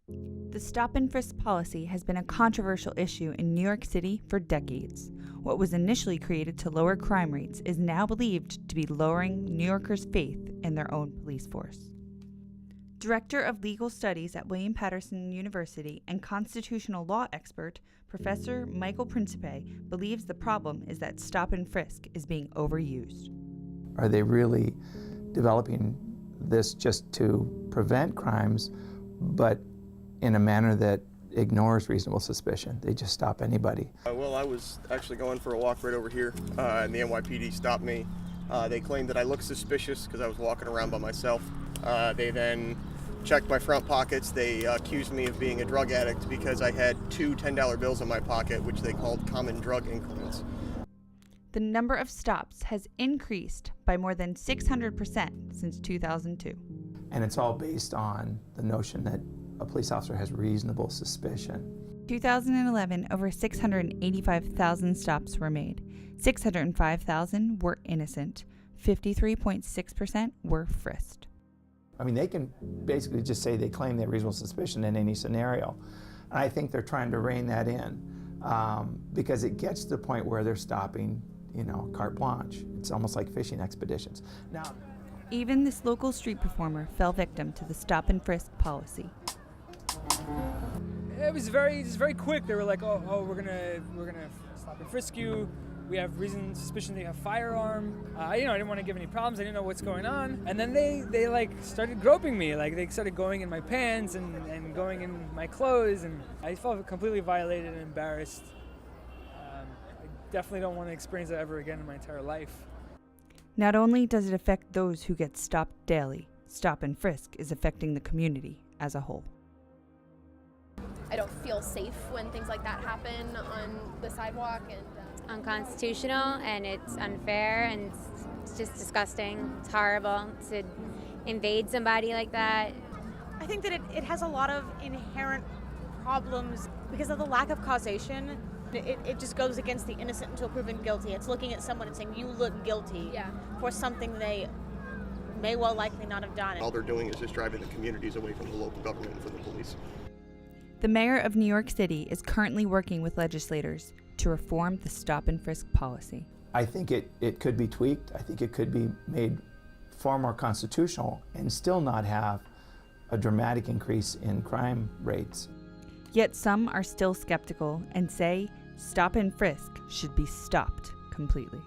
The stop and frisk policy has been a controversial issue in New York City for decades. What was initially created to lower crime rates is now believed to be lowering New Yorkers' faith in their own police force. Director of Legal Studies at William Patterson University and constitutional law expert, Professor Michael Principe, believes the problem is that stop and frisk is being overused. Are they really developing this just to prevent crimes, but in a manner that ignores reasonable suspicion? They just stop anybody. Well, I was actually going for a walk right over here, and the NYPD stopped me. They claimed that I looked suspicious because I was walking around by myself. They then checked my front pockets. They accused me of being a drug addict because I had two $10 bills in my pocket, which they called common drug increments. The number of stops has increased by more than 600% since 2002. And it's all based on the notion that a police officer has reasonable suspicion. 2011, over 685,000 stops were made. 605,000 were innocent. 53.6% were frisked. I mean, they can basically just say they claim they have reasonable suspicion in any scenario. And I think they're trying to rein that in because it gets to the point where they're stopping, carte blanche. It's almost like fishing expeditions. Now, even this local street performer fell victim to the stop and frisk policy. It was very quick. They were like, "Oh, we're gonna stop and frisk you. We have suspicion that you have a firearm." I didn't want to give any problems. I didn't know what's going on. And then they like started groping me. Like they started going in my pants and going in my clothes, and I felt completely violated and embarrassed. I definitely don't want to experience that ever again in my entire life. Not only does it affect those who get stopped daily, stop and frisk is affecting the community as a whole. I don't feel safe when things like that happen on the sidewalk, and It's unconstitutional and it's unfair and it's just disgusting. It's horrible to invade somebody like that. I think that it has a lot of inherent problems because of the lack of causation. It just goes against the innocent until proven guilty. It's looking at someone and saying, you look guilty for something they may well likely not have done. All they're doing is just driving the communities away from the local government and from the police. The mayor of New York City is currently working with legislators to reform the stop and frisk policy. I think it could be tweaked. I think it could be made far more constitutional and still not have a dramatic increase in crime rates. Yet some are still skeptical and say stop and frisk should be stopped completely.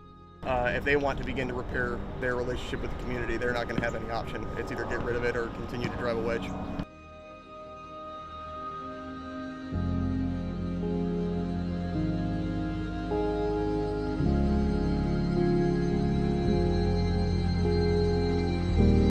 If they want to begin to repair their relationship with the community, they're not going to have any option. It's either get rid of it or continue to drive a wedge.